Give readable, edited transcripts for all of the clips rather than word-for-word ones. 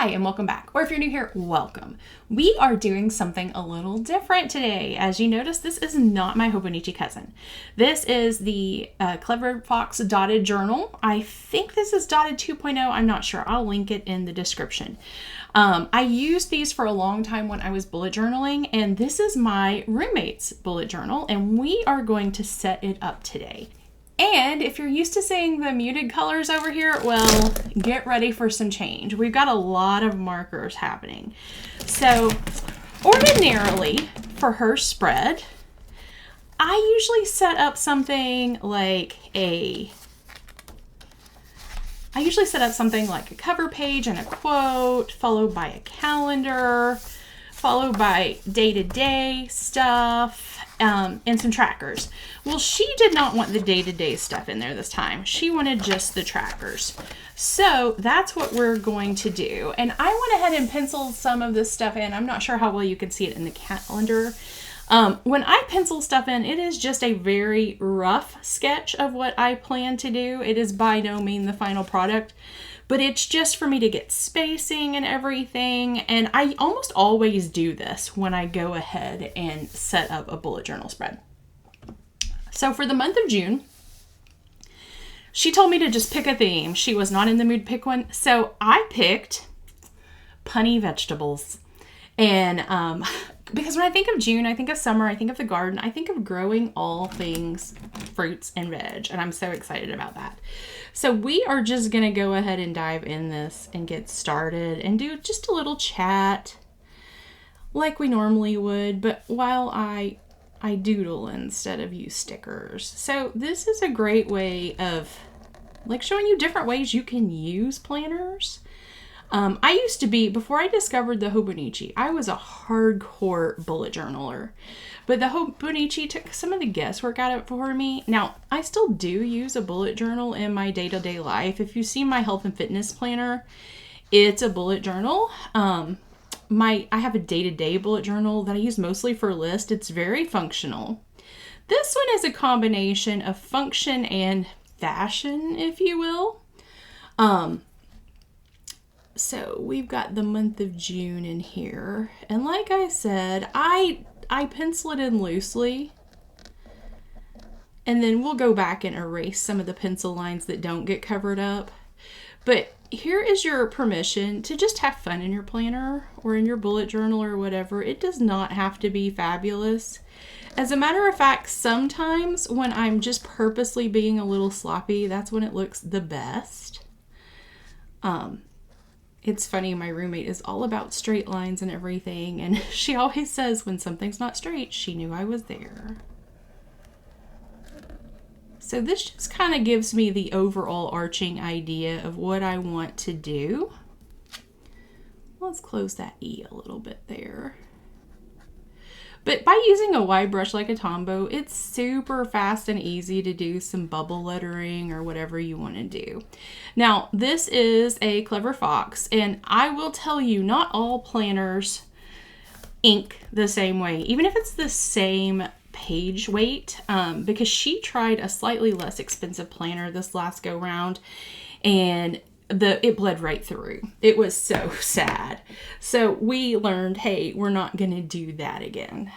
Hi, and welcome back. Or if you're new here, welcome. We are doing something a little different today. As you notice, this is not my Hobonichi cousin. This is the Clever Fox Dotted Journal. I think this is Dotted 2.0. I'm not sure. I'll link it in the description. I used these for a long time when I was bullet journaling, and this is my roommate's bullet journal, and we are going to set it up today. And if you're used to seeing the muted colors over here, well, get ready for some change. We've got a lot of markers happening. So ordinarily for her spread, I usually set up something like a cover page and a quote, followed by a calendar, followed by day-to-day stuff, and some trackers. Well, she did not want the day-to-day stuff in there this time. She wanted just the trackers. So that's what we're going to do. And I went ahead and penciled some of this stuff in. I'm not sure how well you can see it in the calendar. When I pencil stuff in, it is just a very rough sketch of what I plan to do. It is by no means the final product, but it's just for me to get spacing and everything. And I almost always do this when I go ahead and set up a bullet journal spread. So for the month of June, she told me to just pick a theme. She was not in the mood to pick one. So I picked punny vegetables. And because when I think of June, I think of summer, I think of the garden, I think of growing all things fruits and veg. And I'm so excited about that. So we are just going to go ahead and dive in this and get started and do just a little chat like we normally would, but while I doodle instead of use stickers. So this is a great way of like showing you different ways you can use planners. I used to be, before I discovered the Hobonichi, I was a hardcore bullet journaler. But the Hobonichi took some of the guesswork out of it for me. Now, I still do use a bullet journal in my day-to-day life. If you see my health and fitness planner, it's a bullet journal. I have a day-to-day bullet journal that I use mostly for lists. It's very functional. This one is a combination of function and fashion, if you will. So we've got the month of June in here. And like I said, I pencil it in loosely. And then we'll go back and erase some of the pencil lines that don't get covered up. But here is your permission to just have fun in your planner or in your bullet journal or whatever. It does not have to be fabulous. As a matter of fact, sometimes when I'm just purposely being a little sloppy, that's when it looks the best. It's funny, my roommate is all about straight lines and everything, and she always says when something's not straight, she knew I was there. So this just kind of gives me the overall arching idea of what I want to do. Let's close that E a little bit there. But by using a wide brush like a Tombow, it's super fast and easy to do some bubble lettering or whatever you want to do. Now, this is a Clever Fox, and I will tell you, not all planners ink the same way, even if it's the same page weight, because she tried a slightly less expensive planner this last go round, and it bled right through. It was so sad. So we learned, hey, we're not going to do that again.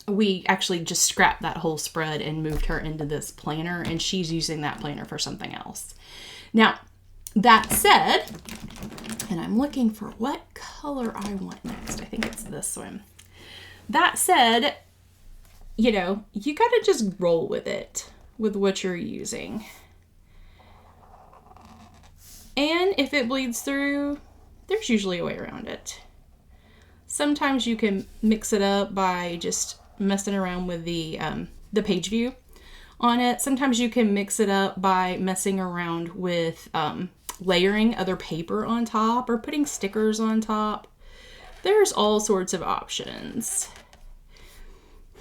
We actually just scrapped that whole spread and moved her into this planner, and she's using that planner for something else. Now, that said, and I'm looking for what color I want next. I think it's this one. That said, you know, you got to just roll with it, with what you're using. And if it bleeds through, there's usually a way around it. Sometimes you can mix it up by just messing around with the page view on it. Sometimes you can mix it up by messing around with layering other paper on top or putting stickers on top. There's all sorts of options.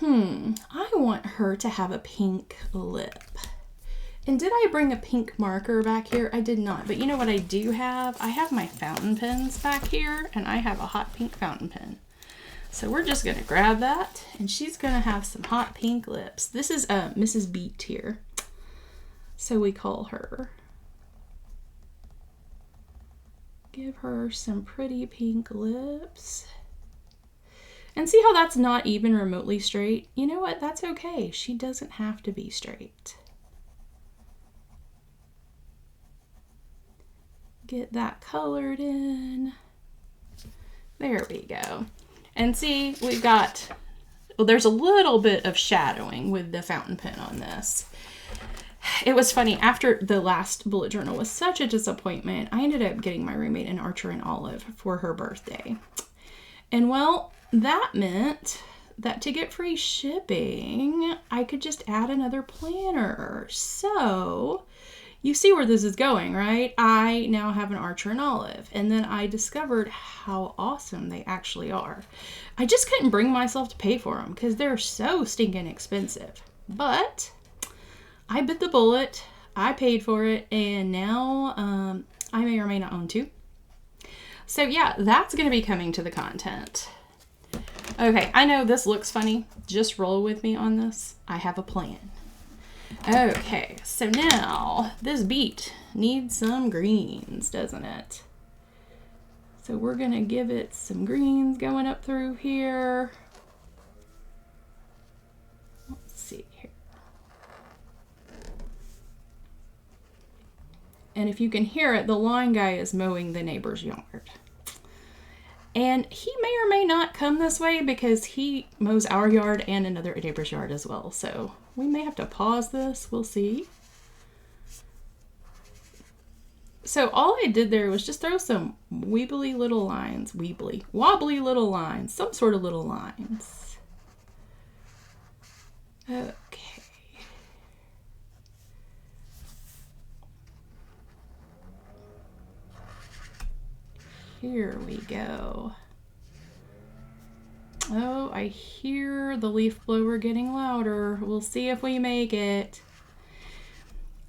I want her to have a pink lip. And did I bring a pink marker back here? I did not. But you know what I do have? I have my fountain pens back here, and I have a hot pink fountain pen. So we're just going to grab that, and she's going to have some hot pink lips. This is Mrs. Beet here. So we call her. Give her some pretty pink lips. And see how that's not even remotely straight? You know what? That's okay. She doesn't have to be straight. Get that colored in. There we go. And see, we've got, well, there's a little bit of shadowing with the fountain pen on this. It was funny, after the last bullet journal was such a disappointment, I ended up getting my roommate an Archer and Olive for her birthday. And well, that meant that to get free shipping, I could just add another planner. So you see where this is going, right? I now have an Archer and Olive, and then I discovered how awesome they actually are. I just couldn't bring myself to pay for them because they're so stinking expensive. But I bit the bullet, I paid for it, and now I may or may not own two. So yeah, that's going to be coming to the content. Okay, I know this looks funny. Just roll with me on this. I have a plan. Okay, so now this beet needs some greens, doesn't it? So we're going to give it some greens going up through here. Let's see here. And if you can hear it, the lawn guy is mowing the neighbor's yard. And he may or may not come this way because he mows our yard and another neighbor's yard as well. So we may have to pause this. We'll see. So all I did there was just throw some wobbly little lines, wobbly little lines, some sort of little lines. Okay. Here we go. Oh, I hear the leaf blower getting louder. We'll see if we make it.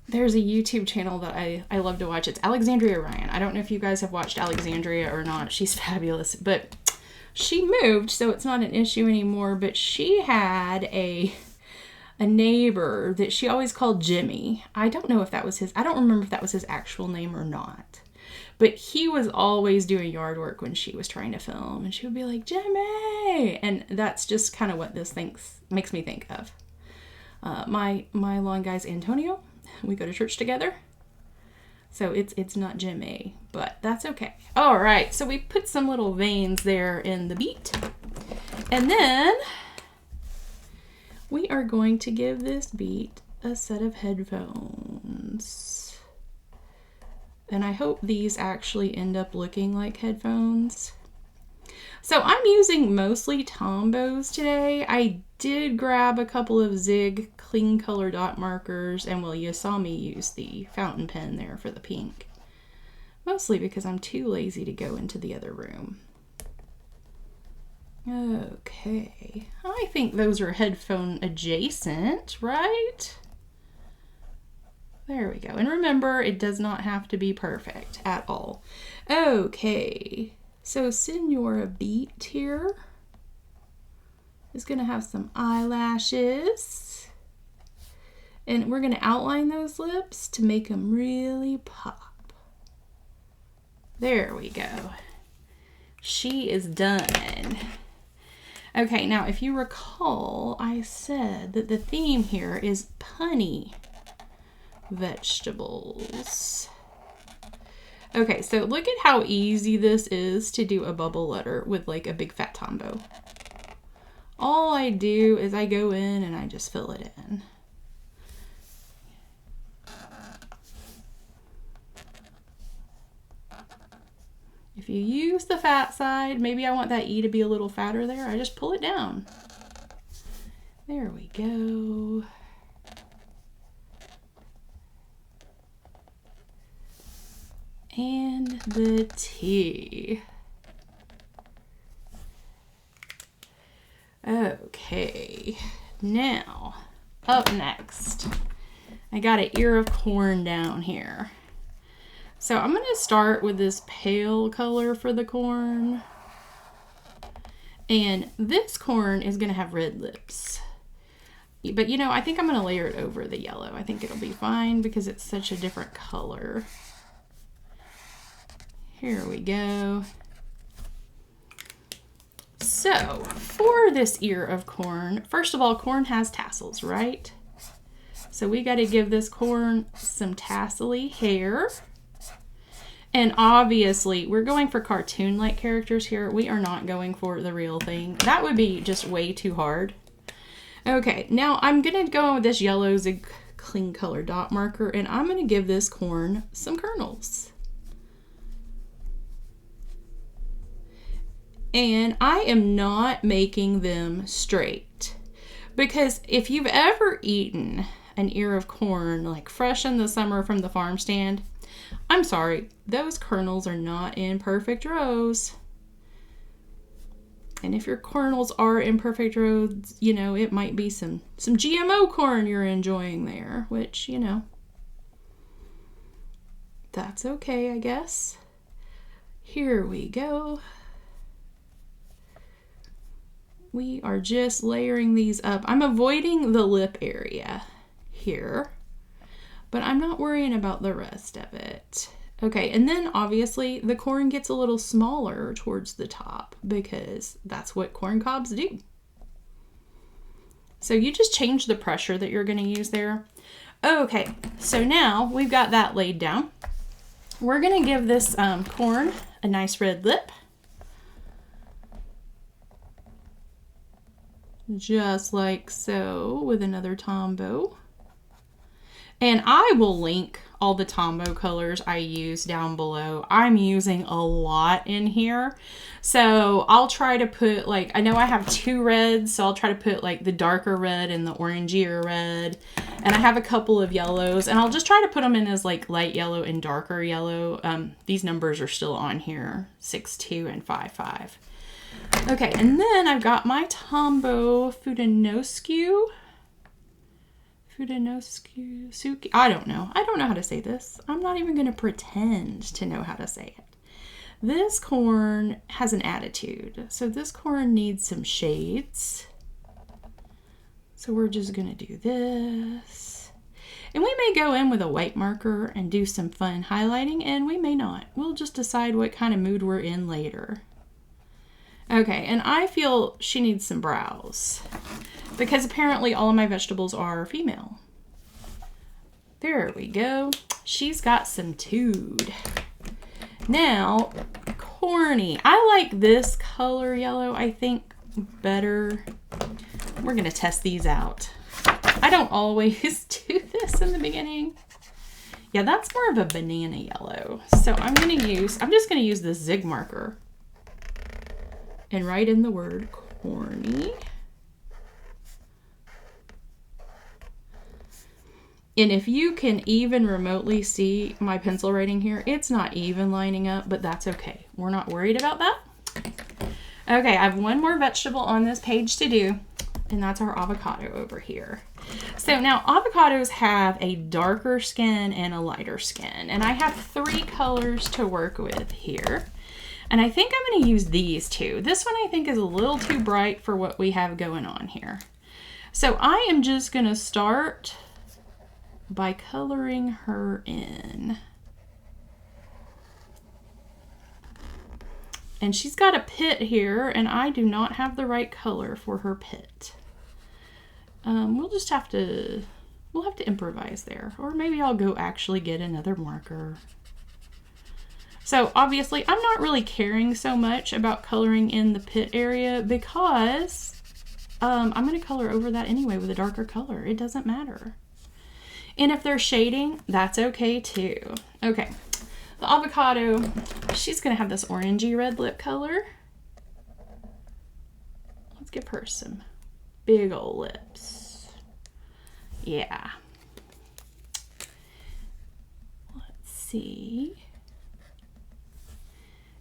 There's a YouTube channel that I love to watch. It's Alexandria Ryan. I don't know if you guys have watched Alexandria or not. She's fabulous. But she moved, so it's not an issue anymore. But she had a neighbor that she always called Jimmy. I don't know if that was his. I don't remember if that was his actual name or not. But he was always doing yard work when she was trying to film. And she would be like, Jimmy! And that's just kind of what this makes me think of. My lawn guy's Antonio. We go to church together. So it's not Jimmy, but that's okay. All right, so we put some little veins there in the beet. And then we are going to give this beet a set of headphones. And I hope these actually end up looking like headphones. So I'm using mostly Tombows today. I did grab a couple of Zig clean color dot markers, and well, you saw me use the fountain pen there for the pink. Mostly because I'm too lazy to go into the other room. Okay, I think those are headphone adjacent, right? There we go. And remember, it does not have to be perfect at all. Okay, so Senora Beet here is going to have some eyelashes. And we're going to outline those lips to make them really pop. There we go. She is done. Okay, now if you recall, I said that the theme here is punny vegetables. Okay, so look at how easy this is to do a bubble letter with like a big fat Tombow. All I do is I go in and I just fill it in. If you use the fat side, maybe I want that E to be a little fatter there, I just pull it down. There we go. And the T. Okay, now up next, I got an ear of corn down here. So I'm going to start with this pale color for the corn. And this corn is going to have red lips. But you know, I think I'm going to layer it over the yellow. I think it'll be fine because it's such a different color. Here we go. So for this ear of corn, first of all, corn has tassels, right? So we got to give this corn some tassely hair. And obviously, we're going for cartoon-like characters here. We are not going for the real thing. That would be just way too hard. Okay, now I'm going to go with this yellow Zig Clean Color dot marker, and I'm going to give this corn some kernels. And I am not making them straight. Because if you've ever eaten an ear of corn, like fresh in the summer from the farm stand, I'm sorry, those kernels are not in perfect rows. And if your kernels are in perfect rows, you know, it might be some GMO corn you're enjoying there, which, you know, that's okay, I guess. Here we go. We are just layering these up. I'm avoiding the lip area here, but I'm not worrying about the rest of it. Okay, and then obviously the corn gets a little smaller towards the top because that's what corn cobs do. So you just change the pressure that you're going to use there. Okay, so now we've got that laid down. We're going to give this corn a nice red lip. Just like so with another Tombow. And I will link all the Tombow colors I use down below. I'm using a lot in here. So I'll try to put, like, I know I have 2 reds, so I'll try to put like the darker red and the orangier red. And I have a couple of yellows, and I'll just try to put them in as like light yellow and darker yellow. These numbers are still on here, 6-2 and 5-5. Okay, and then I've got my Tombow Fudanosku. Suki. I don't know how to say this. I'm not even going to pretend to know how to say it. This corn has an attitude. So this corn needs some shades. So we're just going to do this. And we may go in with a white marker and do some fun highlighting, and we may not. We'll just decide what kind of mood we're in later. Okay, and I feel she needs some brows because apparently all of my vegetables are female. There we go. She's got some tood. Now, corny. I like this color yellow, I think, better. We're going to test these out. I don't always do this in the beginning. Yeah, that's more of a banana yellow. So I'm just going to use this zig marker and write in the word corny. And if you can even remotely see my pencil writing here, it's not even lining up, but that's okay. We're not worried about that. Okay, I have one more vegetable on this page to do, and that's our avocado over here. So now avocados have a darker skin and a lighter skin, and I have 3 colors to work with here. And I think I'm going to use these 2. This one I think is a little too bright for what we have going on here. So I am just going to start by coloring her in. And she's got a pit here, and I do not have the right color for her pit. We'll have to improvise there. Or maybe I'll go actually get another marker. So obviously I'm not really caring so much about coloring in the pit area because I'm going to color over that anyway with a darker color. It doesn't matter. And if they're shading, that's okay too. Okay, the avocado, she's going to have this orangey red lip color. Let's give her some big old lips. Yeah. Let's see.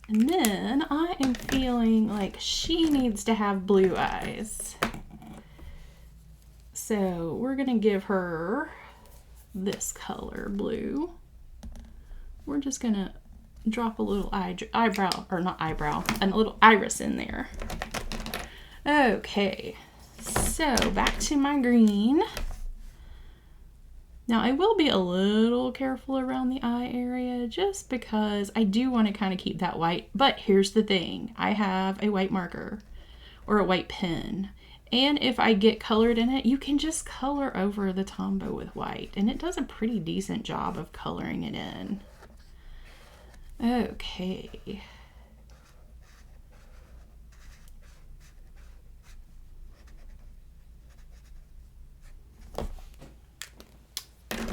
And then I am feeling like she needs to have blue eyes. So we're going to give her this color, blue. We're just going to drop a little eyebrow, or not eyebrow, a little iris in there. Okay, so back to my green. Now I will be a little careful around the eye area just because I do want to kind of keep that white. But here's the thing. I have a white marker or a white pen. And if I get colored in it, you can just color over the Tombow with white. And it does a pretty decent job of coloring it in. Okay.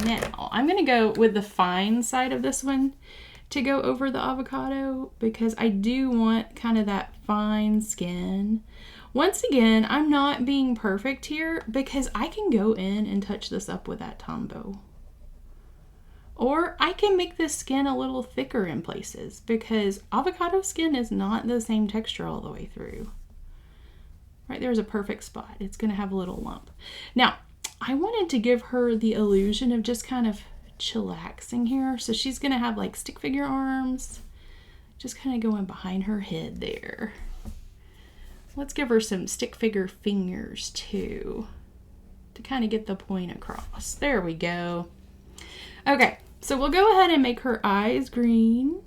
Now, I'm going to go with the fine side of this one to go over the avocado because I do want kind of that fine skin. Once again, I'm not being perfect here because I can go in and touch this up with that Tombow. Or I can make this skin a little thicker in places because avocado skin is not the same texture all the way through. Right there's a perfect spot. It's going to have a little lump. Now, I wanted to give her the illusion of just kind of chillaxing here. So she's going to have like stick figure arms, just kind of going behind her head there. Let's give her some stick figure fingers too, to kind of get the point across. There we go. Okay, so we'll go ahead and make her eyes green.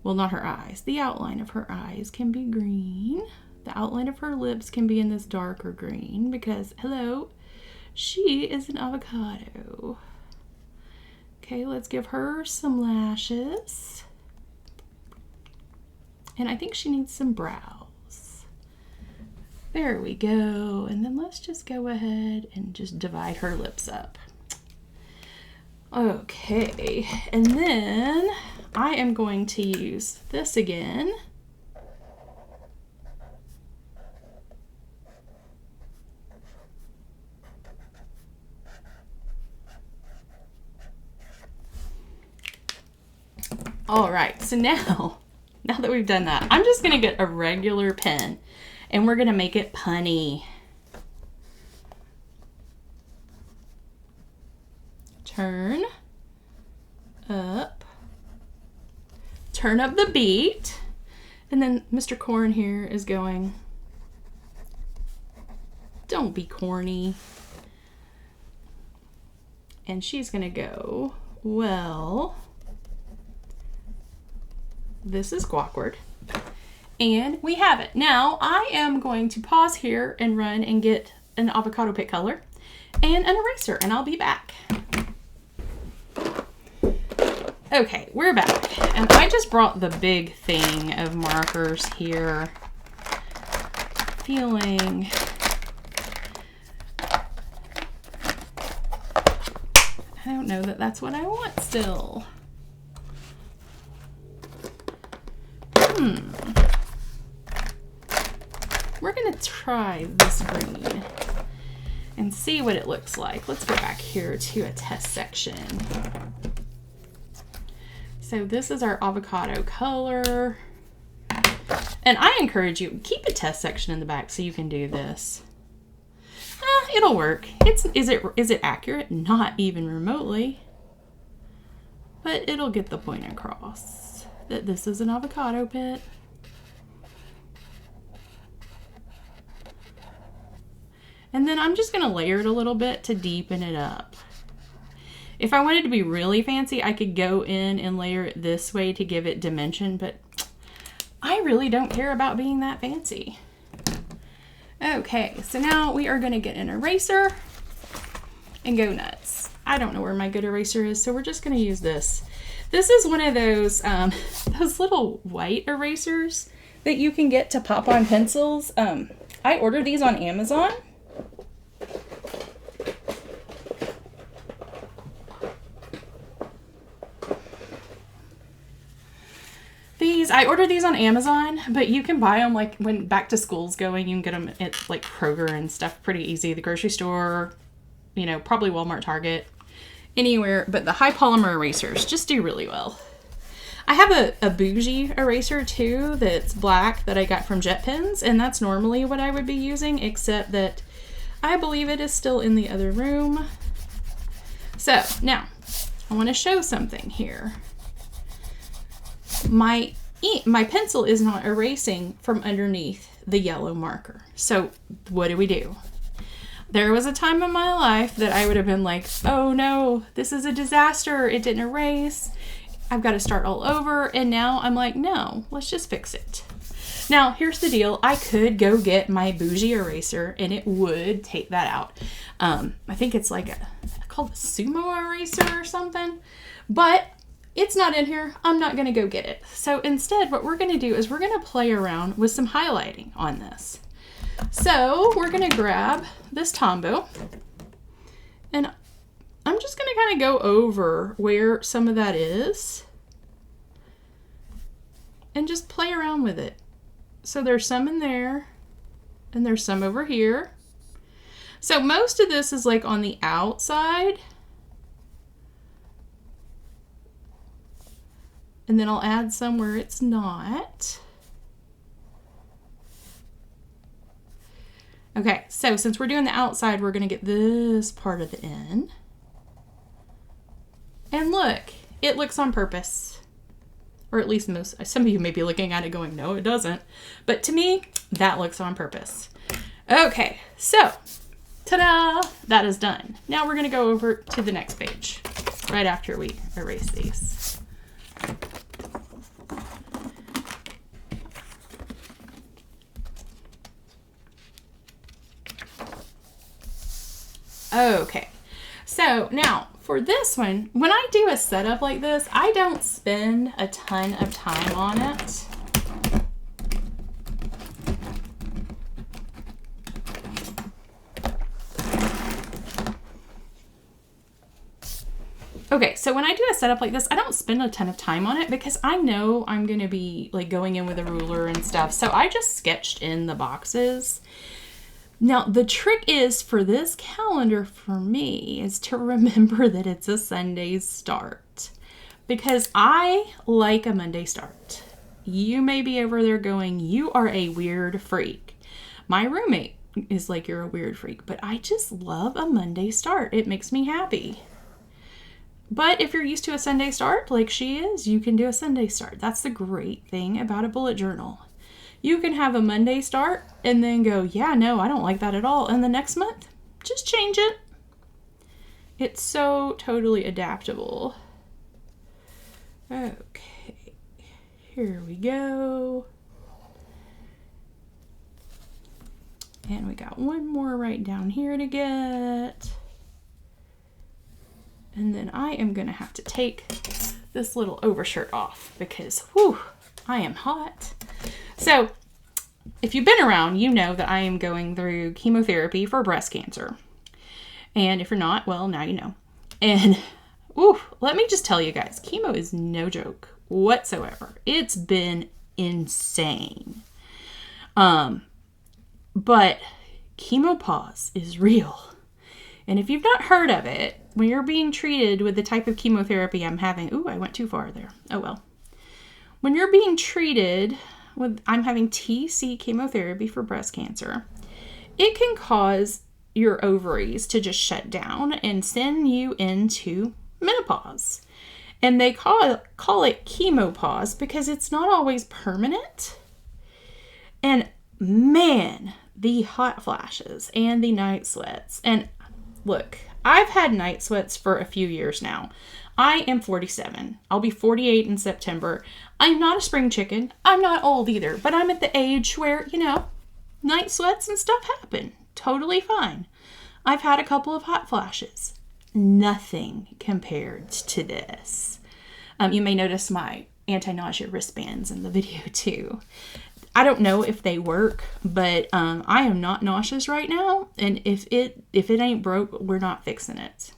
Well, not her eyes. The outline of her eyes can be green. The outline of her lips can be in this darker green because, hello, she is an avocado. Okay, let's give her some lashes. And I think she needs some brows. There we go. And then let's just go ahead and just divide her lips up. Okay, and then I am going to use this again. All right, so now that we've done that, I'm just gonna get a regular pen and we're gonna make it punny. Turn up the beet, and then Mr. Corn here is going, don't be corny. And she's gonna go, well, this is awkward. And we have it. Now I am going to pause here and run and get an avocado pick color and an eraser, and I'll be back. Okay, we're back. And I just brought the big thing of markers here. Feeling I don't know that that's what I want still. We're gonna try this green and see what it looks like. Let's go back here to a test section. So this is our avocado color. And I encourage you, keep a test section in the back so you can do this. It'll work. Is it accurate? Not even remotely. But it'll get the point across that this is an avocado pit. And then I'm just gonna layer it a little bit to deepen it up. If I wanted to be really fancy, I could go in and layer it this way to give it dimension, but I really don't care about being that fancy. Okay, so now we are gonna get an eraser and go nuts. I don't know where my good eraser is, so we're just gonna use this. This is one of those little white erasers that you can get to pop on pencils. I ordered these on Amazon. I ordered these on Amazon, but you can buy them like when back to school's going. You can get them at like Kroger and stuff pretty easy. The grocery store, you know, probably Walmart, Target, anywhere. But the high polymer erasers just do really well. I have a Bujo eraser too that's black that I got from Jet Pens, and that's normally what I would be using, except that I believe it is still in the other room. So now I want to show something here. My pencil is not erasing from underneath the yellow marker. So what do? There was a time in my life that I would have been like, oh no, this is a disaster. It didn't erase. I've got to start all over. And now I'm like, no, let's just fix it. Now, here's the deal. I could go get my bougie eraser and it would take that out. I think it's like called a sumo eraser or something. But it's not in here. I'm not going to go get it. So instead, what we're going to do is we're going to play around with some highlighting on this. So we're going to grab this Tombow, and I'm just going to kind of go over where some of that is and just play around with it. So there's some in there and there's some over here. So most of this is like on the outside. And then I'll add some where it's not. Okay, so since we're doing the outside, we're going to get this part of the N. And look, it looks on purpose. Or at least some of you may be looking at it going, no, it doesn't. But to me, that looks on purpose. Okay, so, ta-da! That is done. Now we're going to go over to the next page, right after we erase these. Okay, so now for this one, when I do a setup like this, I don't spend a ton of time on it. Okay, so when I do a setup like this, I don't spend a ton of time on it because I know I'm going to be like going in with a ruler and stuff. So I just sketched in the boxes. Now, the trick is for this calendar for me is to remember that it's a Sunday start because I like a Monday start. You may be over there going, you are a weird freak. My roommate is like, you're a weird freak, but I just love a Monday start. It makes me happy. But if you're used to a Sunday start like she is, you can do a Sunday start. That's the great thing about a bullet journal. You can have a Monday start and then go, yeah, no, I don't like that at all. And the next month, just change it. It's so totally adaptable. Okay, here we go. And we got one more right down here to get. And then I am going to have to take this little overshirt off because, whew, I am hot. So, if you've been around, you know that I am going through chemotherapy for breast cancer. And if you're not, well, now you know. And, let me just tell you guys, chemo is no joke whatsoever. It's been insane. But chemopause is real. And if you've not heard of it, when you're being treated with the type of chemotherapy I'm having, I went too far there. Oh well. When you're being treated with, I'm having TC chemotherapy for breast cancer, it can cause your ovaries to just shut down and send you into menopause. And they call it chemopause because it's not always permanent. And man, the hot flashes and the night sweats. And look, I've had night sweats for a few years now. I am 47. I'll be 48 in September. I'm not a spring chicken. I'm not old either, but I'm at the age where, night sweats and stuff happen. Totally fine. I've had a couple of hot flashes. Nothing compared to this. You may notice my anti-nausea wristbands in the video too. I don't know if they work, but I am not nauseous right now. And if it ain't broke, we're not fixing it.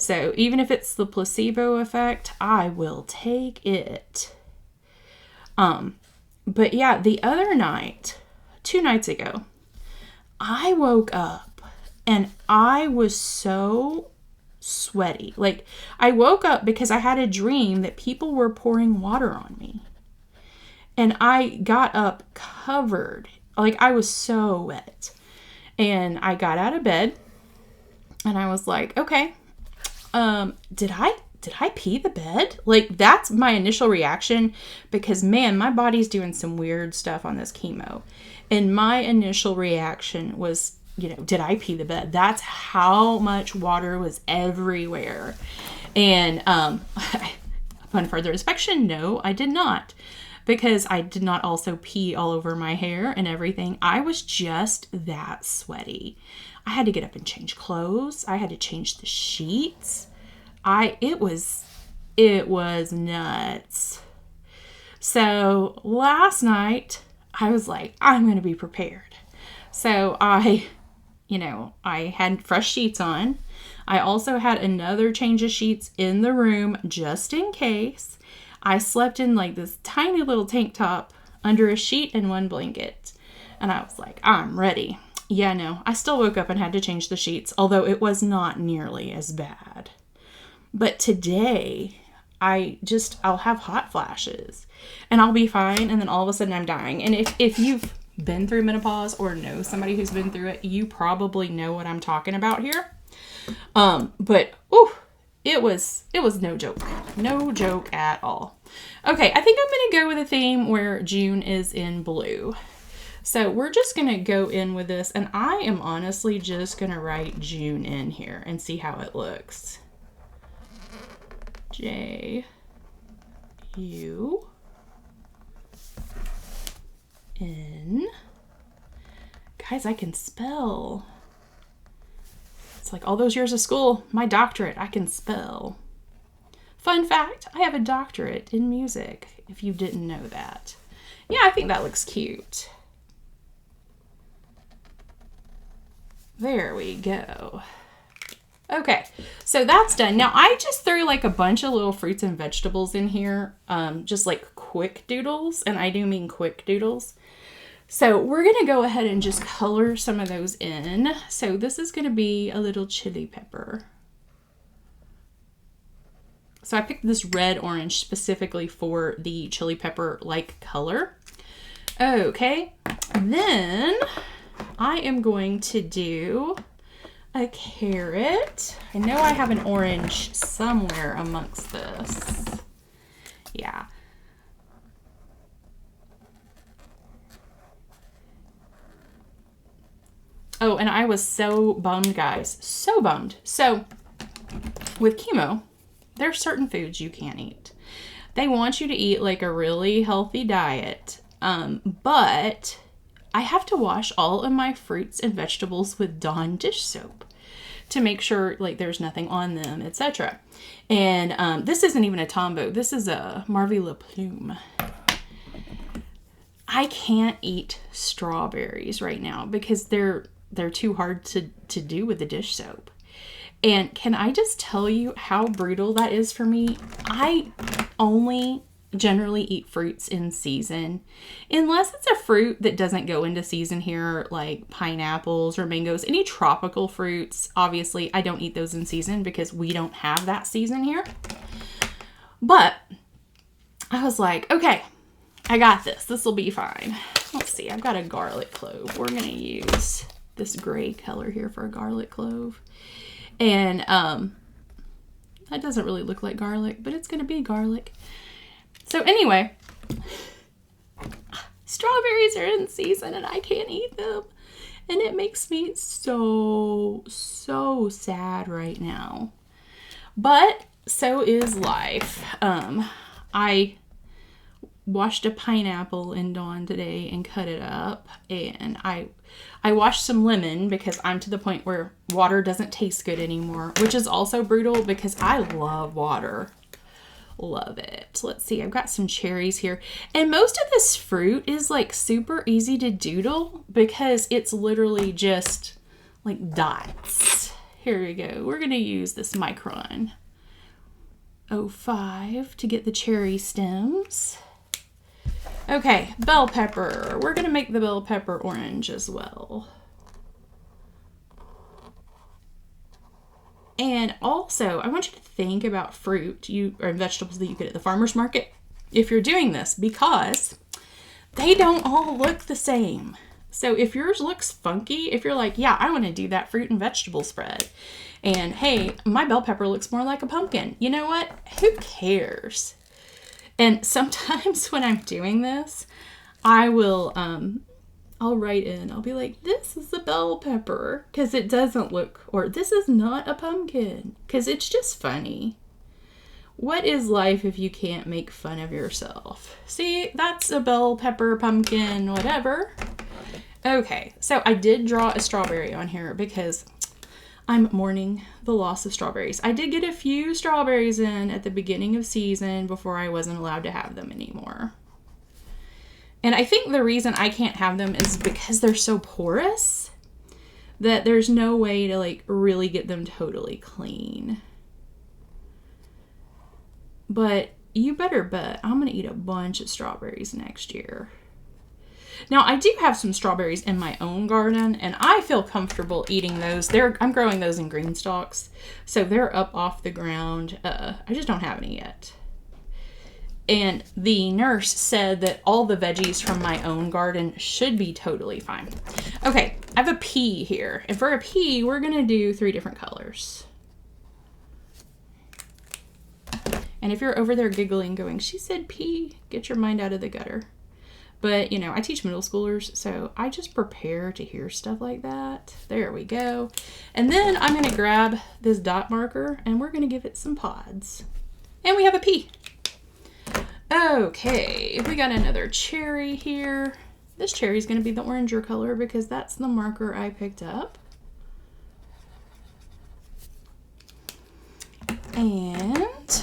So even if it's the placebo effect, I will take it. But yeah, the other night, 2 nights ago, I woke up and I was so sweaty. Like, I woke up because I had a dream that people were pouring water on me. And I got up covered. Like, I was so wet. And I got out of bed and I was like, okay, did I pee the bed? Like, that's my initial reaction because, man, my body's doing some weird stuff on this chemo. And my initial reaction was did I pee the bed? That's how much water was everywhere. And upon further inspection, no, I did not. Because I did not also pee all over my hair and everything. I was just that sweaty. I had to get up and change clothes. I had to change the sheets. It was nuts. So last night I was like, I'm going to be prepared. So I had fresh sheets on. I also had another change of sheets in the room just in case. I slept in like this tiny little tank top under a sheet and one blanket. And I was like, I'm ready. Yeah, no, I still woke up and had to change the sheets, although it was not nearly as bad. But today, I'll have hot flashes and I'll be fine. And then all of a sudden I'm dying. And if you've been through menopause or know somebody who's been through it, you probably know what I'm talking about here. But, it was no joke. No joke at all. Okay, I think I'm going to go with a theme where June is in blue. So we're just going to go in with this, and I am honestly just going to write June in here and see how it looks. J-U-N. Guys, I can spell. It's like all those years of school, my doctorate, I can spell. Fun fact, I have a doctorate in music, if you didn't know that. Yeah, I think that looks cute. There we go. Okay, so that's done. Now, I just threw like a bunch of little fruits and vegetables in here, just like quick doodles, and I do mean quick doodles. So we're going to go ahead and just color some of those in. So this is going to be a little chili pepper. So I picked this red orange specifically for the chili pepper like color. Okay, then I am going to do a carrot. I know I have an orange somewhere amongst this. Yeah. Oh, and I was so bummed, guys. So bummed. So, with chemo, there are certain foods you can't eat. They want you to eat like a really healthy diet. But I have to wash all of my fruits and vegetables with Dawn dish soap to make sure like there's nothing on them, etc. And this isn't even a Tombow. This is a Marvie Le Plume. I can't eat strawberries right now because they're too hard to do with the dish soap. And can I just tell you how brutal that is for me? I only generally eat fruits in season. Unless it's a fruit that doesn't go into season here, like pineapples or mangoes. Any tropical fruits, obviously, I don't eat those in season because we don't have that season here. But I was like, okay, I got this. This will be fine. Let's see. I've got a garlic clove. We're going to use this gray color here for a garlic clove. And that doesn't really look like garlic, but it's going to be garlic. So anyway, strawberries are in season and I can't eat them. And it makes me so sad right now. But so is life. I washed a pineapple in Dawn today and cut it up. And I washed some lemon because I'm to the point where water doesn't taste good anymore, which is also brutal because I love water. Love it. Let's see. I've got some cherries here. And most of this fruit is like super easy to doodle because it's literally just like dots. Here we go. We're going to use this Micron 05 to get the cherry stems. Okay, bell pepper. We're going to make the bell pepper orange as well. And also, I want you to think about fruit or vegetables that you get at the farmer's market if you're doing this, because they don't all look the same. So if yours looks funky, if you're like, yeah, I want to do that fruit and vegetable spread, and hey, my bell pepper looks more like a pumpkin, you know what? Who cares? And sometimes when I'm doing this, I will I'll write in, I'll be like, this is a bell pepper, because it doesn't look, or this is not a pumpkin, because it's just funny. What is life if you can't make fun of yourself? See, that's a bell pepper, pumpkin, whatever. Okay, so I did draw a strawberry on here because I'm mourning the loss of strawberries. I did get a few strawberries in at the beginning of season before I wasn't allowed to have them anymore. And I think the reason I can't have them is because they're so porous that there's no way to like really get them totally clean. But you better bet I'm going to eat a bunch of strawberries next year. Now, I do have some strawberries in my own garden, and I feel comfortable eating those. I'm growing those in green stalks, so they're up off the ground. I just don't have any yet. And the nurse said that all the veggies from my own garden should be totally fine. Okay, I have a pea here. And for a pea, we're going to do 3 different colors. And if you're over there giggling, going, she said pea, get your mind out of the gutter. But, you know, I teach middle schoolers, so I just prepare to hear stuff like that. There we go. And then I'm going to grab this dot marker, and we're going to give it some pods. And we have a pea. Okay, we got another cherry here. This cherry is going to be the oranger color because that's the marker I picked up. And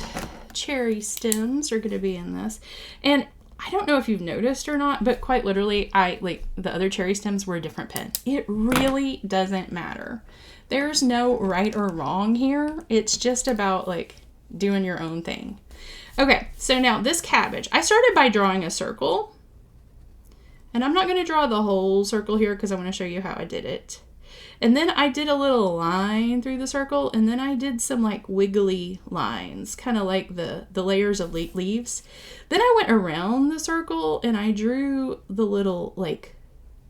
cherry stems are going to be in this. And I don't know if you've noticed or not, but quite literally, the other cherry stems were a different pen. It really doesn't matter. There's no right or wrong here. It's just about like doing your own thing. Okay, so now this cabbage, I started by drawing a circle, and I'm not going to draw the whole circle here because I want to show you how I did it. And then I did a little line through the circle, and then I did some like wiggly lines, kind of like the layers of leaves. Then I went around the circle and I drew the little like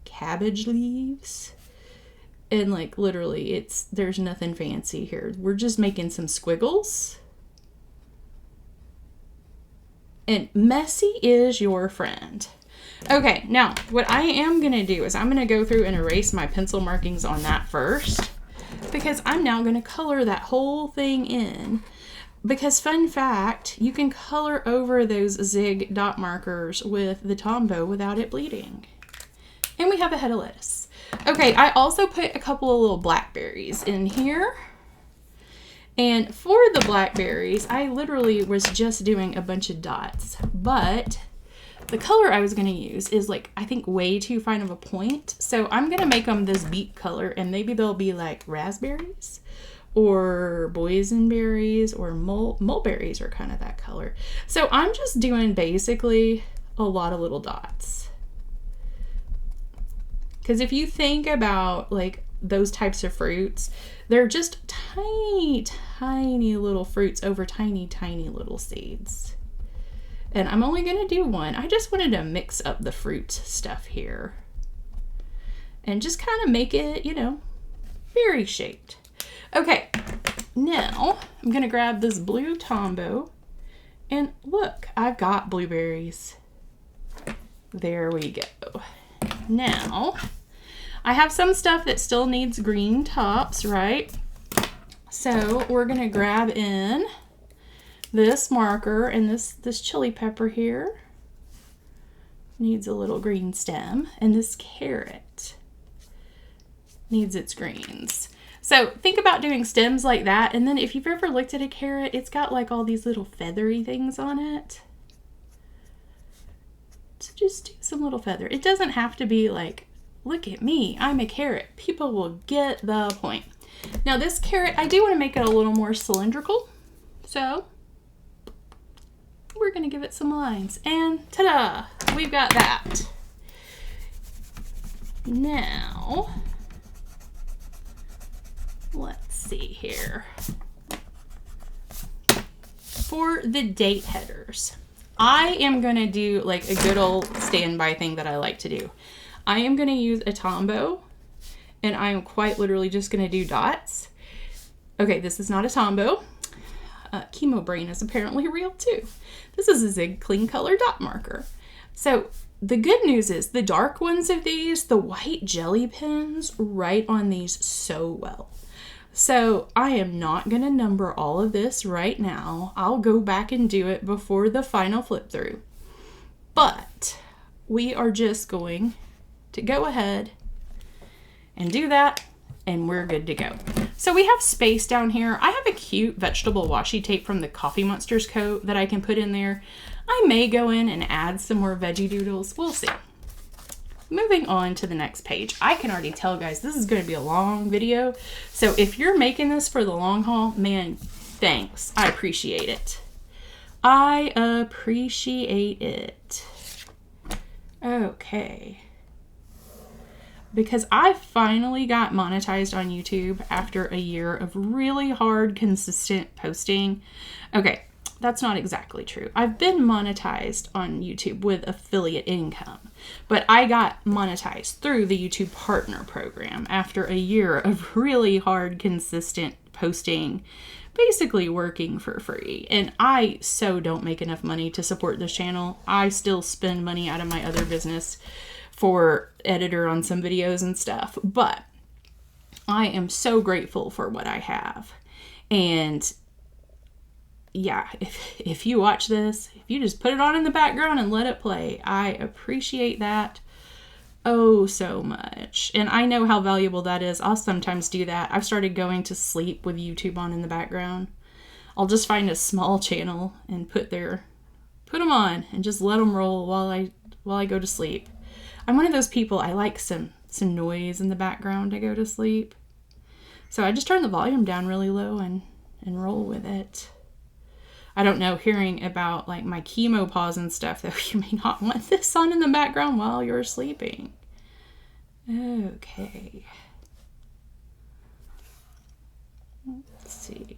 cabbage leaves. And like literally there's nothing fancy here. We're just making some squiggles. And messy is your friend. Okay, now what I am going to do is I'm going to go through and erase my pencil markings on that first, because I'm now going to color that whole thing in. Because fun fact, you can color over those zig dot markers with the Tombow without it bleeding. And we have a head of lettuce. Okay, I also put a couple of little blackberries in here. And for the blackberries, I literally was just doing a bunch of dots, but the color I was going to use is like, I think way too fine of a point. So I'm going to make them this beet color, and maybe they'll be like raspberries or boysenberries or mulberries are kind of that color. So I'm just doing basically a lot of little dots. Because if you think about like those types of fruits, they're just tiny, tiny little fruits over tiny, tiny little seeds. And I'm only going to do one. I just wanted to mix up the fruit stuff here. And just kind of make it, you know, berry shaped. Okay, now I'm going to grab this blue Tombow. And look, I've got blueberries. There we go. Now, I have some stuff that still needs green tops, right? So we're going to grab in this marker, and this chili pepper here needs a little green stem, and this carrot needs its greens. So think about doing stems like that, and then if you've ever looked at a carrot, it's got like all these little feathery things on it. So just do some little feather. It doesn't have to be like, look at me, I'm a carrot. People will get the point. Now this carrot, I do want to make it a little more cylindrical. So we're going to give it some lines. And ta-da! We've got that. Now, let's see here. For the date headers, I am going to do like a good old standby thing that I like to do. I am going to use a Tombow, and I am quite literally just going to do dots. Okay, this is not a Tombow. Chemo Brain is apparently real too. This is a Zig Clean Color dot marker. So the good news is the dark ones of these, the white jelly pins, write on these so well. So I am not going to number all of this right now. I'll go back and do it before the final flip through. But we are just going to go ahead and do that, and we're good to go. So we have space down here. I have a cute vegetable washi tape from the Coffee Monsters coat that I can put in there. I may go in and add some more veggie doodles. We'll see. Moving on to the next page. I can already tell, guys, this is going to be a long video. So if you're making this for the long haul, man, thanks. I appreciate it. I appreciate it. Okay. Because I finally got monetized on YouTube after a year of really hard, consistent posting. Okay, that's not exactly true. I've been monetized on YouTube with affiliate income, but I got monetized through the YouTube Partner Program after a year of really hard, consistent posting, basically working for free. And I so don't make enough money to support this channel. I still spend money out of my other business for editor on some videos and stuff, but I am so grateful for what I have. And yeah, if you watch this, if you just put it on in the background and let it play, I appreciate that oh so much. And I know how valuable that is. I'll sometimes do that. I've started going to sleep with YouTube on in the background. I'll just find a small channel and put them on and just let them roll while I go to sleep. I'm one of those people, I like some noise in the background to go to sleep. So I just turn the volume down really low and roll with it. I don't know, hearing about like my chemo pause and stuff, though, you may not want this on in the background while you're sleeping. Okay. Let's see.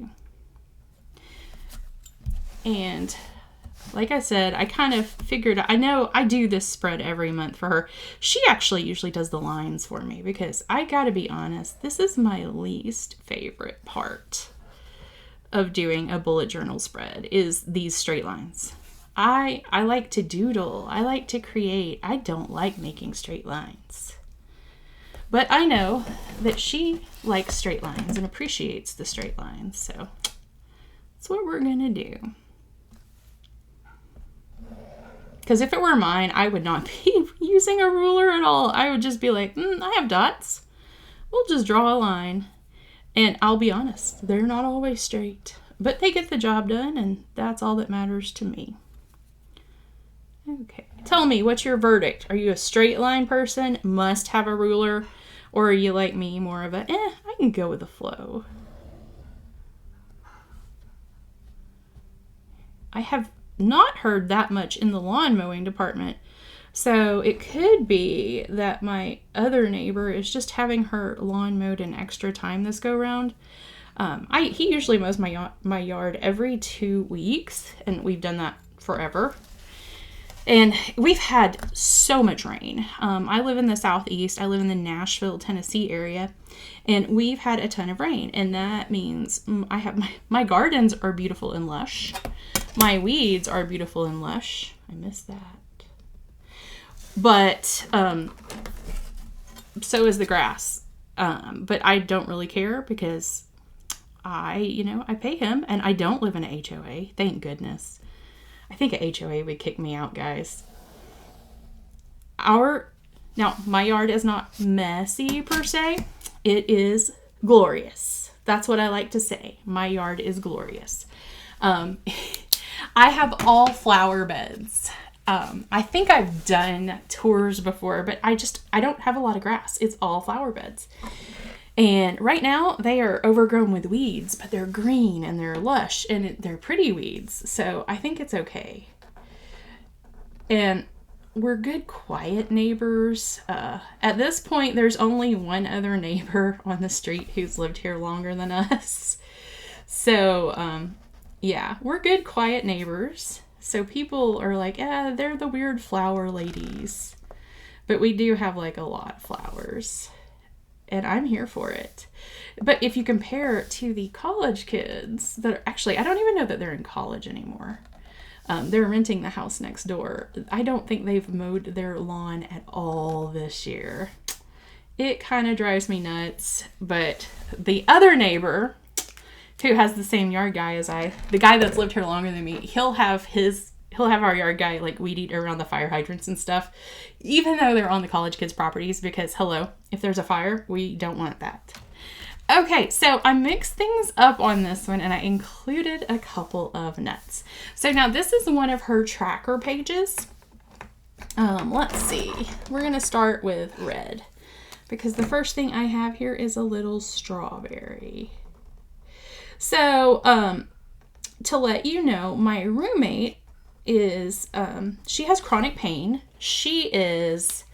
And like I said, I kind of figured, I know I do this spread every month for her. She actually usually does the lines for me because I gotta be honest, this is my least favorite part of doing a bullet journal spread is these straight lines. I like to doodle. I like to create. I don't like making straight lines. But I know that she likes straight lines and appreciates the straight lines. So that's what we're gonna do. Because if it were mine, I would not be using a ruler at all. I would just be like, I have dots. We'll just draw a line. And I'll be honest, they're not always straight. But they get the job done, and that's all that matters to me. Okay. Tell me, what's your verdict? Are you a straight line person, must have a ruler? Or are you like me, more of a, I can go with the flow? I have not heard that much in the lawn mowing department. So it could be that my other neighbor is just having her lawn mowed in extra time this go round. He usually mows my yard every 2 weeks, and we've done that forever. And we've had so much rain. I live in the southeast. I live in the Nashville, Tennessee area, and we've had a ton of rain. And that means I have my gardens are beautiful and lush. My weeds are beautiful and lush. I miss that. But so is the grass. But I don't really care because I pay him, and I don't live in an HOA. Thank goodness. I think a HOA would kick me out, guys. Now, my yard is not messy per se. It is glorious. That's what I like to say. My yard is glorious. I have all flower beds. I think I've done tours before, but I don't have a lot of grass. It's all flower beds. And right now they are overgrown with weeds, but they're green and they're lush and they're pretty weeds. So I think it's okay. And we're good, quiet neighbors. At this point, there's only one other neighbor on the street who's lived here longer than us. So, yeah, we're good, quiet neighbors. So people are like, they're the weird flower ladies. But we do have like a lot of flowers. And I'm here for it. But if you compare it to the college kids that are actually, I don't even know that they're in college anymore. They're renting the house next door. I don't think they've mowed their lawn at all this year. It kind of drives me nuts. But the other neighbor, who has the same yard guy as the guy that's lived here longer than me, he'll have our yard guy like weed eat around the fire hydrants and stuff, even though they're on the college kids' properties, because hello, if there's a fire, we don't want that. Okay, so I mixed things up on this one and I included a couple of nuts. So now this is one of her tracker pages. Let's see. We're going to start with red because the first thing I have here is a little strawberry. So, to let you know, my roommate is, she has chronic pain. She is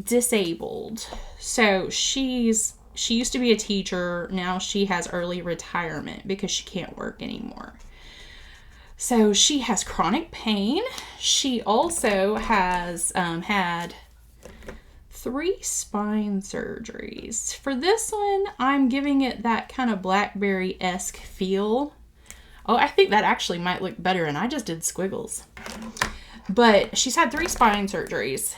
disabled. So she used to be a teacher. Now she has early retirement because she can't work anymore. So she has chronic pain. She also has had 3 spine surgeries. For this one, I'm giving it that kind of blackberry-esque feel. Oh, I think that actually might look better, and I just did squiggles. But she's had 3 spine surgeries,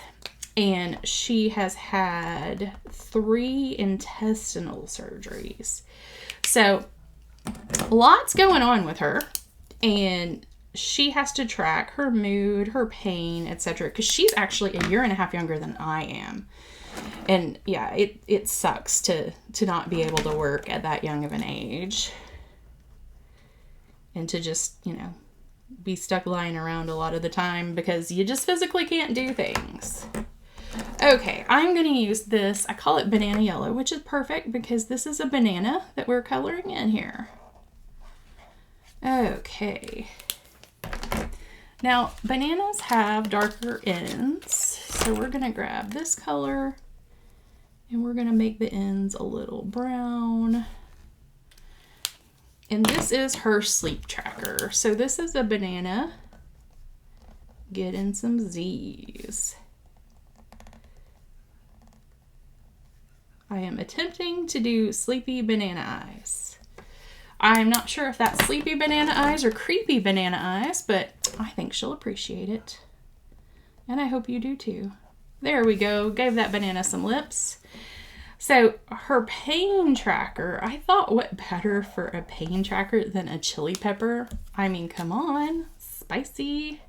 and she has had 3 intestinal surgeries. So, lots going on with her, and she has to track her mood, her pain, etc. because she's actually a year and a half younger than I am. And yeah, it sucks to not be able to work at that young of an age. And to just, be stuck lying around a lot of the time because you just physically can't do things. Okay, I'm going to use this. I call it banana yellow, which is perfect because this is a banana that we're coloring in here. Okay. Now, bananas have darker ends, so we're going to grab this color and we're going to make the ends a little brown. And this is her sleep tracker. So this is a banana getting some Z's. I am attempting to do sleepy banana eyes. I'm not sure if that's sleepy banana eyes or creepy banana eyes, but I think she'll appreciate it. And I hope you do too. There we go. Gave that banana some lips. So her pain tracker, I thought what better for a pain tracker than a chili pepper? I mean, come on, spicy.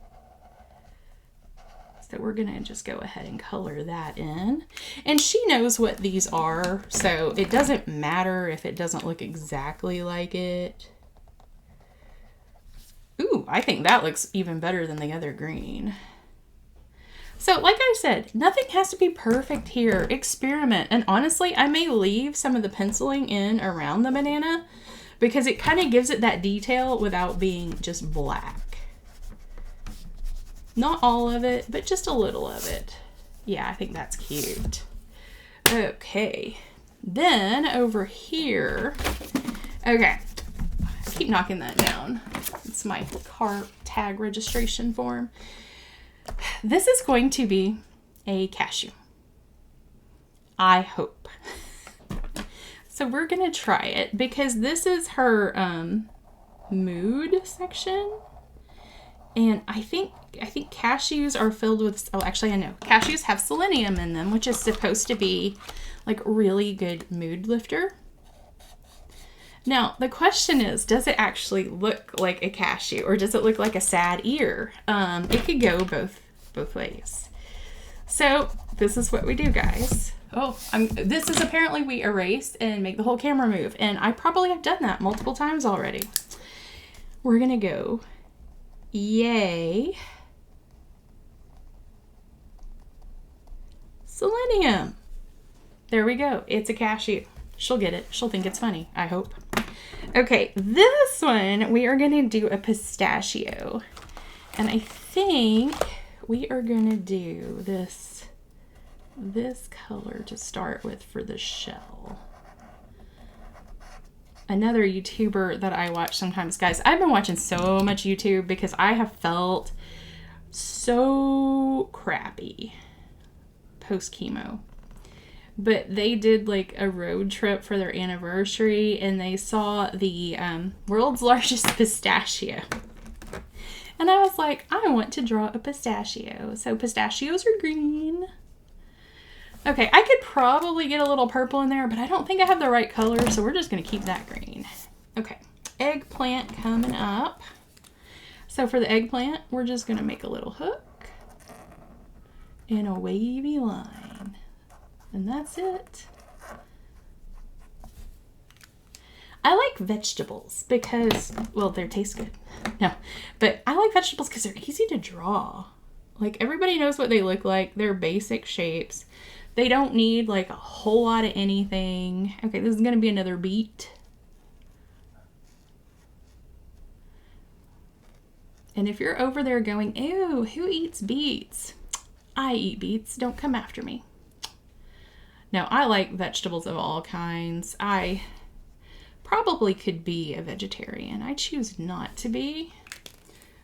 So we're gonna just go ahead and color that in. And she knows what these are, so it doesn't matter if it doesn't look exactly like it. Ooh, I think that looks even better than the other green. So like I said, nothing has to be perfect here. Experiment. And honestly, I may leave some of the penciling in around the banana because it kind of gives it that detail without being just black. Not all of it, but just a little of it. Yeah, I think that's cute. Okay. Then over here, okay. I keep knocking that down. It's my car tag registration form. This is going to be a cashew. I hope. So we're going to try it because this is her mood section. And I think cashews are filled with, oh, actually I know. Cashews have selenium in them, which is supposed to be like really good mood lifter. Now, the question is, does it actually look like a cashew or does it look like a sad ear? It could go both ways. So this is what we do, guys. Oh, this is apparently we erase and make the whole camera move. And I probably have done that multiple times already. We're going to go, yay, selenium. There we go. It's a cashew. She'll get it. She'll think it's funny, I hope. Okay, this one, we are going to do a pistachio. And I think we are going to do this color to start with for the shell. Another YouTuber that I watch sometimes, guys, I've been watching so much YouTube because I have felt so crappy post-chemo. But they did like a road trip for their anniversary and they saw the world's largest pistachio. And I was like, I want to draw a pistachio. So pistachios are green. Okay, I could probably get a little purple in there, but I don't think I have the right color, so we're just going to keep that green. Okay, eggplant coming up. So for the eggplant, we're just going to make a little hook and a wavy line. And that's it. I like vegetables because, well, they taste good. No, but I like vegetables because they're easy to draw. Like, everybody knows what they look like. They're basic shapes. They don't need like a whole lot of anything. Okay, this is going to be another beet. And if you're over there going, ew, who eats beets? I eat beets. Don't come after me. No, I like vegetables of all kinds. I probably could be a vegetarian. I choose not to be,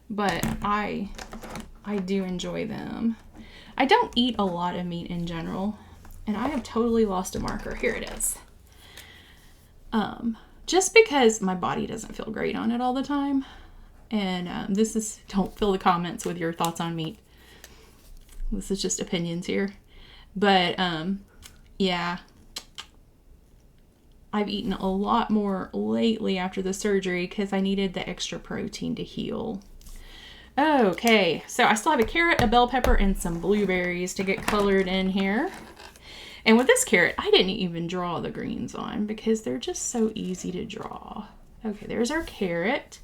but I do enjoy them. I don't eat a lot of meat in general, and I have totally lost a marker. Here it is. Just because my body doesn't feel great on it all the time. And this is, don't fill the comments with your thoughts on meat. This is just opinions here. But yeah, I've eaten a lot more lately after the surgery because I needed the extra protein to heal. Okay, so I still have a carrot, a bell pepper, and some blueberries to get colored in here. And with this carrot, I didn't even draw the greens on because they're just so easy to draw. Okay, there's our carrot.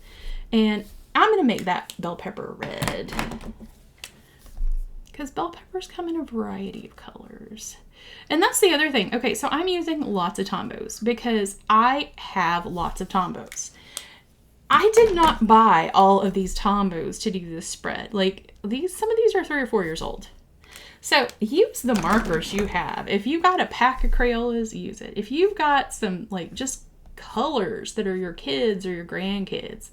And I'm going to make that bell pepper red because bell peppers come in a variety of colors. And that's the other thing. Okay, so I'm using lots of Tombos because I have lots of Tombos. I did not buy all of these Tombos to do this spread. Like, some of these are 3 or 4 years old. So use the markers you have. If you got a pack of Crayolas, use it. If you've got some, like, just colors that are your kids or your grandkids,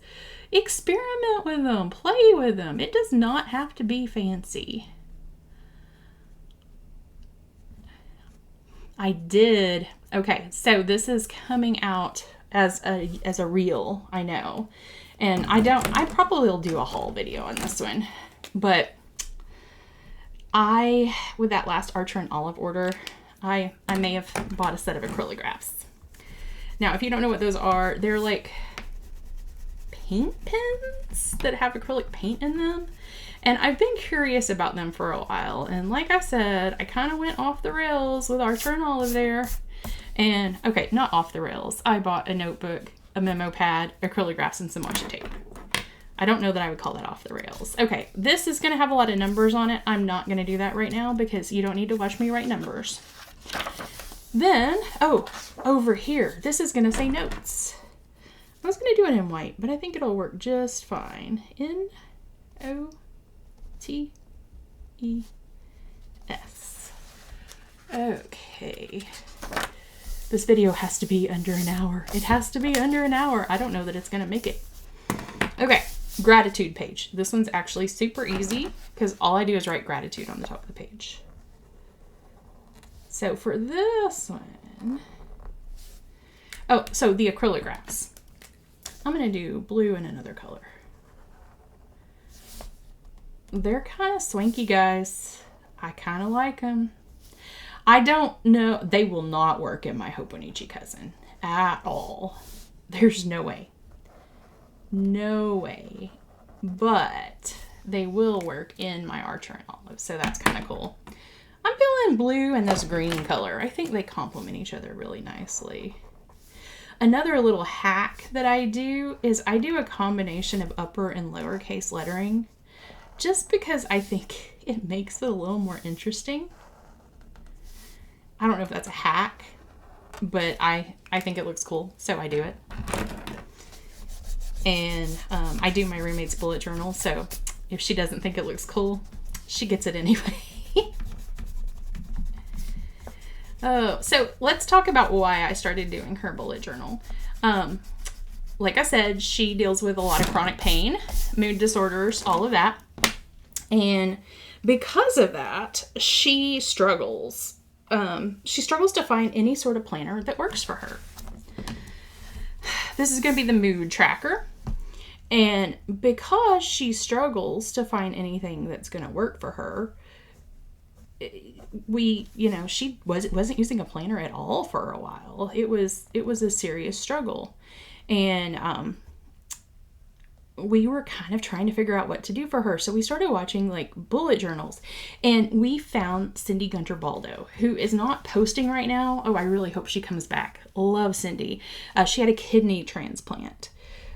experiment with them, play with them. It does not have to be fancy. Okay, so this is coming out as a reel, I know. And I probably will do a haul video on this one. But with that last Archer and Olive order, I may have bought a set of acrylographs. Now, if you don't know what those are, they're like paint pens that have acrylic paint in them. And I've been curious about them for a while. And like I said, I kind of went off the rails with Archer and Olive there. And, okay, not off the rails. I bought a notebook, a memo pad, acrylographs, and some washi tape. I don't know that I would call that off the rails. Okay, this is going to have a lot of numbers on it. I'm not going to do that right now because you don't need to watch me write numbers. Then, oh, over here, this is going to say notes. I was going to do it in white, but I think it'll work just fine. N-O-T-E-S. Okay. This video has to be under an hour. It has to be under an hour. I don't know that it's going to make it. Okay, gratitude page. This one's actually super easy because all I do is write gratitude on the top of the page. So for this one, oh, so the acrylographs. I'm going to do blue and another color. They're kind of swanky, guys. I kind of like them. I don't know. They will not work in my Hobonichi cousin at all. There's no way. No way. But they will work in my Archer and Olive. So that's kind of cool. I'm feeling blue and this green color. I think they complement each other really nicely. Another little hack that I do is I do a combination of upper and lowercase lettering just because I think it makes it a little more interesting. I don't know if that's a hack, but I think it looks cool, so I do it. And I do my roommate's bullet journal, so if she doesn't think it looks cool, she gets it anyway. Oh, so let's talk about why I started doing her bullet journal. Like I said, she deals with a lot of chronic pain, mood disorders, all of that. And because of that, she struggles. She struggles to find any sort of planner that works for her. This is going to be the mood tracker. And because she struggles to find anything that's going to work for her, she wasn't using a planner at all for a while. It was a serious struggle. And we were kind of trying to figure out what to do for her. So we started watching like bullet journals, and we found Cindy Gunter Baldo, who is not posting right now. Oh, I really hope she comes back. Love Cindy. She had a kidney transplant,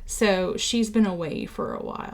so she's been away for a while.